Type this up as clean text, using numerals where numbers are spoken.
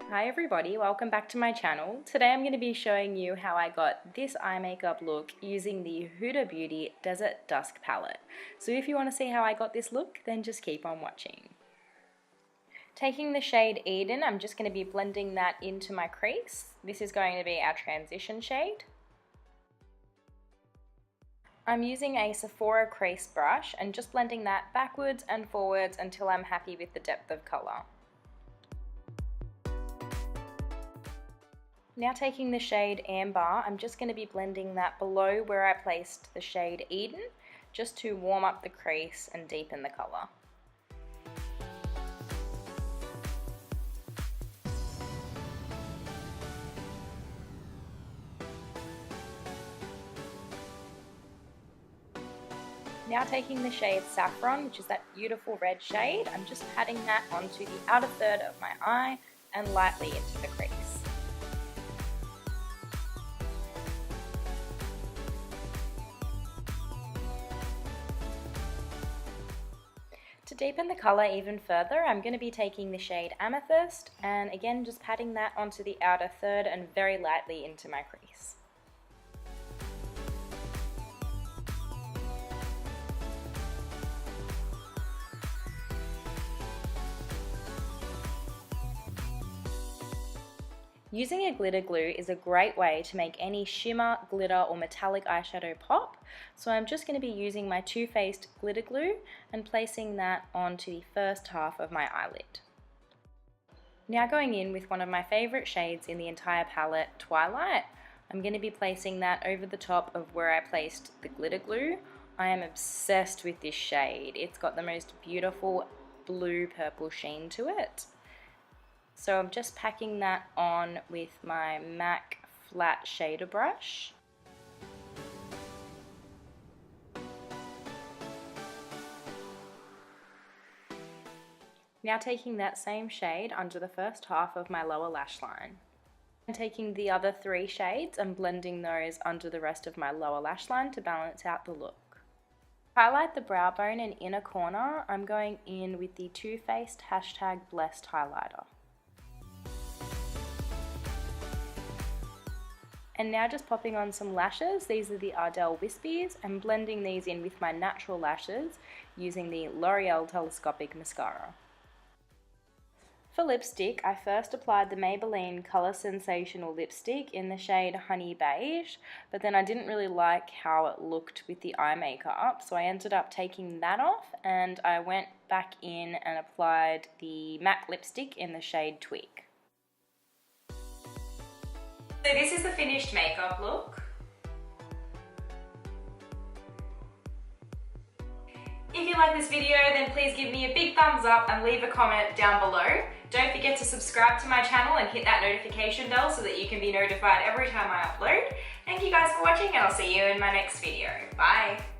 Hi everybody, welcome back to my channel. Today I'm going to be showing you how I got this eye makeup look using the Huda Beauty Desert Dusk palette. So if you want to see how I got this look, then just keep on watching. Taking the shade Eden, I'm just going to be blending that into my crease. This is going to be our transition shade. I'm using a Sephora crease brush and just blending that backwards and forwards until I'm happy with the depth of colour. Now taking the shade Ambar, I'm just going to be blending that below where I placed the shade Eden, just to warm up the crease and deepen the colour. Now taking the shade Saffron, which is that beautiful red shade, I'm just patting that onto the outer third of my eye and lightly into the crease. To deepen the colour even further, I'm going to be taking the shade Amethyst and again just patting that onto the outer third and very lightly into my crease. Using a glitter glue is a great way to make any shimmer, glitter or metallic eyeshadow pop. So I'm just going to be using my Too Faced glitter glue and placing that onto the first half of my eyelid. Now going in with one of my favourite shades in the entire palette, Twilight, I'm going to be placing that over the top of where I placed the glitter glue. I am obsessed with this shade. It's got the most beautiful blue purple sheen to it. So I'm just packing that on with my MAC flat shader brush. Now taking that same shade under the first half of my lower lash line. And taking the other three shades and blending those under the rest of my lower lash line to balance out the look. To highlight the brow bone and inner corner, I'm going in with the Too Faced #Blessed highlighter. And now just popping on some lashes. These are the Ardell wispies and blending these in with my natural lashes using the Loreal telescopic mascara. For lipstick, I first applied the Maybelline Colour Sensational lipstick in the shade Honey Beige, but then I didn't really like how it looked with the eye makeup, so I ended up taking that off and I went back in and applied the MAC lipstick in the shade Twig. So this is the finished makeup look. If you like this video, then please give me a big thumbs up and leave a comment down below. Don't forget to subscribe to my channel and hit that notification bell so that you can be notified every time I upload. Thank you guys for watching and I'll see you in my next video. Bye!